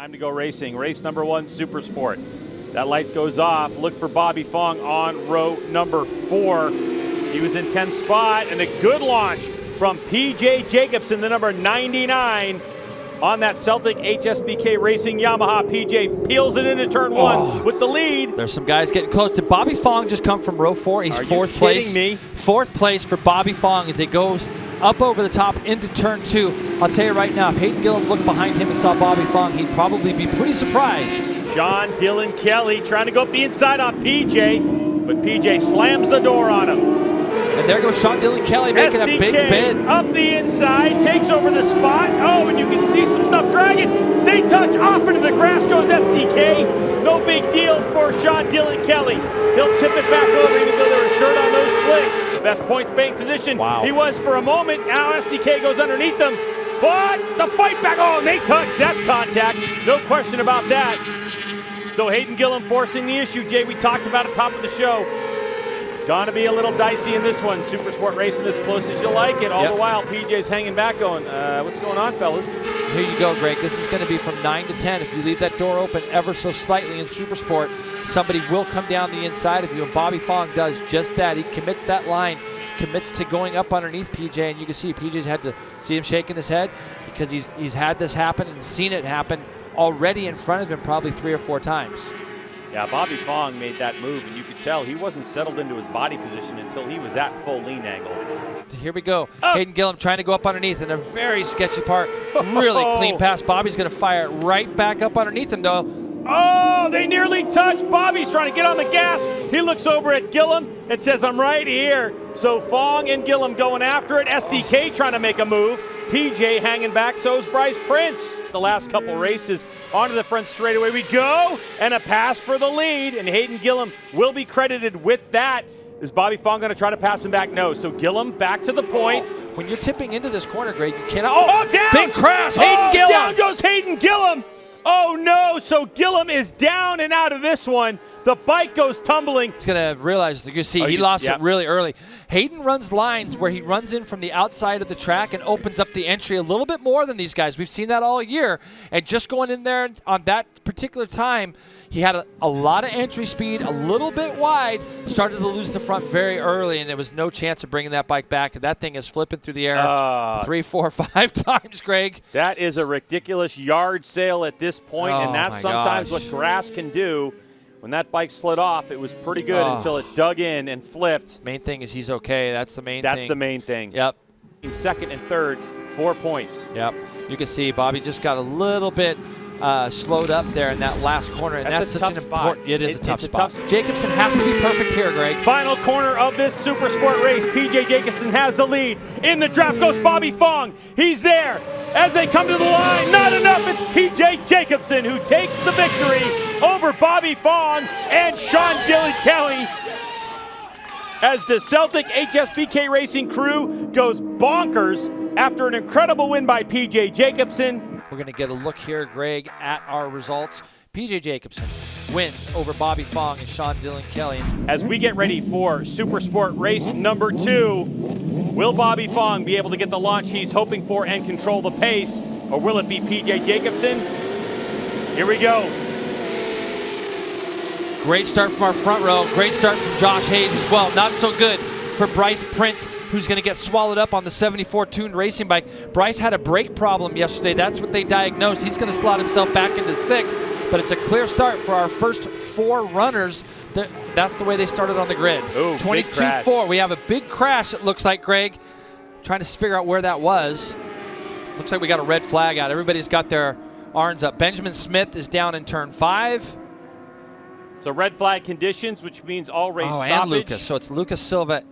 Time to go racing. Race number 1, Supersport. That light goes off. Look for Bobby Fong on row number 4. He was in 10th spot, and a good launch from PJ Jacobson, the number 99, on that Celtic HSBK Racing Yamaha. PJ peels it into turn 1 with the lead. There's some guys getting close. Did Bobby Fong just come from row 4? He's fourth place. Me? Fourth place for Bobby Fong as he goes up over the top into turn 2. I'll tell you right now, if Hayden Gillum looked behind him and saw Bobby Fong, he'd probably be pretty surprised. Sean Dylan Kelly trying to go up the inside on PJ, but PJ slams the door on him. And there goes Sean Dylan Kelly making a big bid. Up the inside, takes over the spot. Oh, and you can see some stuff dragging. They touch off into the grass goes SDK. No big deal for Sean Dylan Kelly. He'll tip it back over even though there was dirt on those slicks. Best points bank position he was for a moment. Now SDK goes underneath them. But the fight back. Oh, and they touch. That's contact. No question about that. So Hayden Gillum forcing the issue. Jay, we talked about it top of the show. Gonna be a little dicey in this one. Supersport racing as close as you like it. All the while, PJ's hanging back going, what's going on, fellas? Here you go, Greg. This is going to be from 9 to 10. If you leave that door open ever so slightly in Supersport, somebody will come down the inside of you, and Bobby Fong does just that. He commits that line, commits to going up underneath PJ, and you can see PJ's had to see him shaking his head because he's had this happen and seen it happen already in front of him probably 3 or 4 times. Yeah, Bobby Fong made that move, and you could tell he wasn't settled into his body position until he was at full lean angle. Here we go. Hayden Gillum trying to go up underneath in a very sketchy part. Really clean pass. Bobby's going to fire it right back up underneath him, though. Oh, they nearly touched. Bobby's trying to get on the gas. He looks over at Gillum and says, I'm right here. So Fong and Gillum going after it. SDK trying to make a move. PJ hanging back, so's Bryce Prince. The last couple races, onto the front straightaway we go, and a pass for the lead, and Hayden Gillum will be credited with that. Is Bobby Fong going to try to pass him back? No. So Gillum back to the point. When you're tipping into this corner, Greg, you cannot. Down! Big crash. Hayden Gillum. Down goes Hayden Gillum. Oh no! So Gillum is down and out of this one. The bike goes tumbling. He's going to realize, you see, he lost it really early. Hayden runs lines where he runs in from the outside of the track and opens up the entry a little bit more than these guys. We've seen that all year. And just going in there on that particular time, he had a lot of entry speed, a little bit wide, started to lose the front very early, and there was no chance of bringing that bike back. That thing is flipping through the air 3, 4, 5 times, Greg. That is a ridiculous yard sale at this point, and that's sometimes what grass can do. When that bike slid off, it was pretty good until it dug in and flipped. Main thing is he's okay. That's the main thing. That's the main thing. Yep. In second and third, 4 points. Yep. You can see Bobby just got a little bit slowed up there in that last corner, and that's such an important. It is a tough spot. Jacobson has to be perfect here, Greg. Final corner of this Supersport race. PJ Jacobson has the lead. In the draft goes Bobby Fong. He's there as they come to the line. Not enough. It's PJ Jacobson who takes the victory over Bobby Fong and Sean Dylan Kelly, as the Celtic HSBK Racing crew goes bonkers after an incredible win by PJ Jacobson. We're going to get a look here, Greg, at our results. PJ Jacobson wins over Bobby Fong and Sean Dylan Kelly. As we get ready for Supersport race number 2, will Bobby Fong be able to get the launch he's hoping for and control the pace, or will it be PJ Jacobson? Here we go. Great start from our front row. Great start from Josh Hayes as well. Not so good for Bryce Prince, who's going to get swallowed up on the 74 tuned racing bike. Bryce had a brake problem yesterday. That's what they diagnosed. He's going to slot himself back into 6th, but it's a clear start for our first 4 runners. That's the way they started on the grid. 22-4. We have a big crash, it looks like, Greg. Trying to figure out where that was. Looks like we got a red flag out. Everybody's got their arms up. Benjamin Smith is down in turn 5. So red flag conditions, which means all race stoppage. And Lucas. So it's Lucas Silva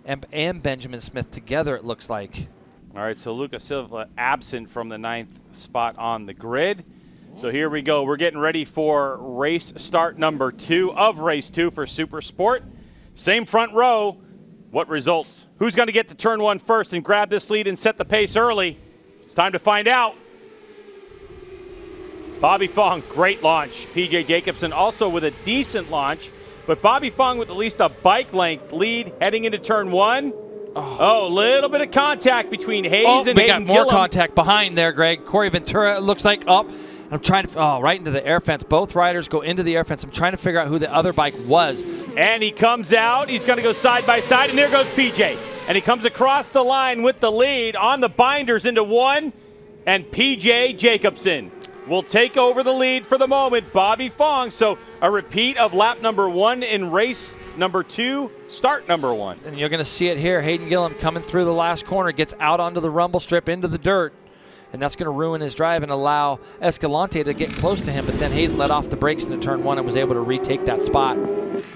and Benjamin Smith together, it looks like. All right, so Lucas Silva absent from the 9th spot on the grid. So here we go. We're getting ready for race start number 2 of race 2 for Supersport. Same front row. What results? Who's going to get to turn 1 first and grab this lead and set the pace early? It's time to find out. Bobby Fong, great launch. PJ Jacobson also with a decent launch, but Bobby Fong with at least a bike length lead heading into turn 1. Oh, a little bit of contact between Hayes and Hayden Gillum. We got more contact behind there, Greg. Corey Ventura, it looks like, I'm trying to, right into the air fence. Both riders go into the air fence. I'm trying to figure out who the other bike was. And he comes out. He's going to go side by side, and there goes PJ. And he comes across the line with the lead on the binders into one, and PJ Jacobsen will take over the lead for the moment. Bobby Fong, so a repeat of lap number 1 in race number 2, start number 1. And you're going to see it here. Hayden Gillum coming through the last corner, gets out onto the rumble strip into the dirt, and that's going to ruin his drive and allow Escalante to get close to him, but then Hayden let off the brakes into turn 1 and was able to retake that spot.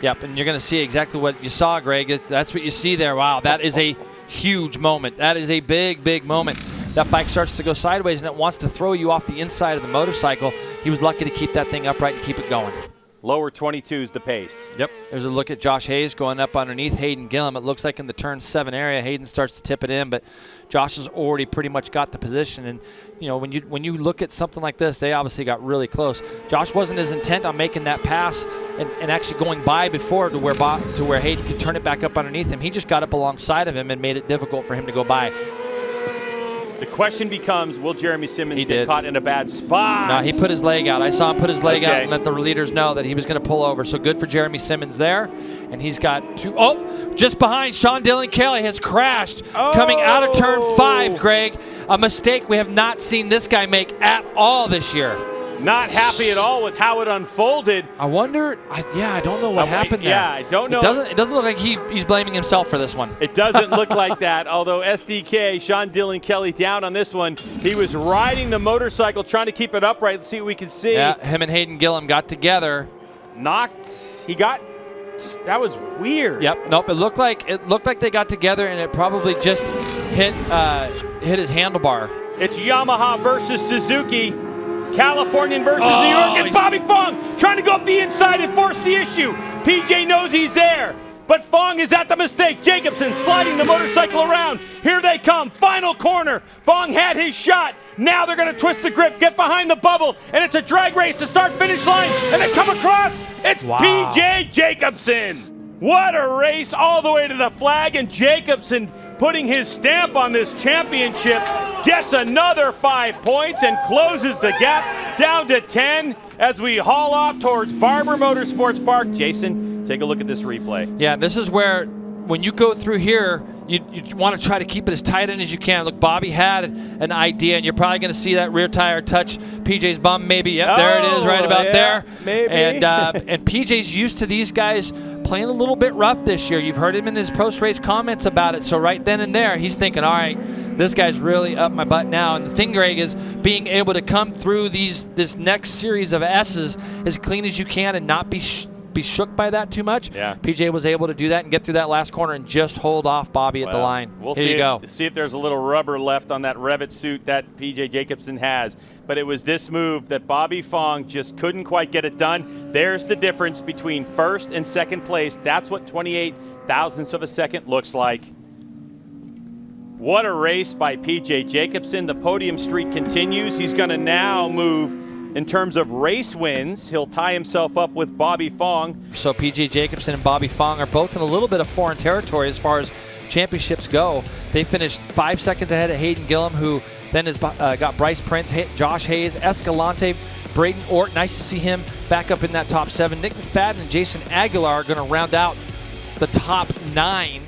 Yep, and you're going to see exactly what you saw, Greg. That's what you see there. Wow, that is a huge moment. That is a big, big moment. That bike starts to go sideways, and it wants to throw you off the inside of the motorcycle. He was lucky to keep that thing upright and keep it going. Lower 22 is the pace. Yep. There's a look at Josh Hayes going up underneath Hayden Gillum. It looks like in the turn 7 area, Hayden starts to tip it in, but Josh has already pretty much got the position. And you know, when you look at something like this, they obviously got really close. Josh wasn't as intent on making that pass and actually going by before to where Hayden could turn it back up underneath him. He just got up alongside of him and made it difficult for him to go by. The question becomes, will Jeremy Simmons get caught in a bad spot? No, he put his leg out. I saw him put his leg out and let the leaders know that he was going to pull over. So good for Jeremy Simmons there. And he's got two. Oh, just behind, Sean Dillon Kelly has crashed coming out of turn 5, Greg. A mistake we have not seen this guy make at all this year. Not happy at all with how it unfolded. I wonder, I don't know what happened there. Yeah, I don't know. It doesn't look like he's blaming himself for this one. It doesn't look like that, although SDK, Sean Dillon Kelly, down on this one. He was riding the motorcycle, trying to keep it upright. Let's see what we can see. Yeah, him and Hayden Gillum got together. That was weird. Yep, nope, it looked like they got together, and it probably just hit his handlebar. It's Yamaha versus Suzuki. Californian versus New York, and Bobby Fong trying to go up the inside and force the issue. PJ knows he's there, but Fong is at the mistake. Jacobsen sliding the motorcycle around. Here they come, final corner. Fong had his shot. Now they're going to twist the grip, get behind the bubble, and it's a drag race to start-finish line, and they come across. It's PJ Jacobsen. What a race all the way to the flag, and Jacobsen putting his stamp on this championship, gets another 5 points and closes the gap down to 10 as we haul off towards Barber Motorsports Park. Jason, take a look at this replay. Yeah, this is where when you go through here, you want to try to keep it as tight in as you can. Look, Bobby had an idea, and you're probably going to see that rear tire touch PJ's bum maybe. Yep, there it is right about there. Maybe. And PJ's used to these guys playing a little bit rough this year. You've heard him in his post-race comments about it. So right then and there, he's thinking, all right, this guy's really up my butt now. And the thing, Greg, is being able to come through this next series of S's as clean as you can and not be shook by that too much. Yeah. PJ was able to do that and get through that last corner and just hold off Bobby at the line. We'll Here see if there's a little rubber left on that Revit suit that PJ Jacobsen has. But it was this move that Bobby Fong just couldn't quite get it done. There's the difference between first and second place. That's what 28 thousandths of a second looks like. What a race by PJ Jacobsen. The podium streak continues. He's going to now move in terms of race wins. He'll tie himself up with Bobby Fong. So PJ Jacobsen and Bobby Fong are both in a little bit of foreign territory as far as championships go. They finished 5 seconds ahead of Hayden Gillum, who then has got Bryce Prince, Josh Hayes, Escalante, Braden Ort. Nice to see him back up in that top 7. Nick McFadden and Jason Aguilar are going to round out the top 9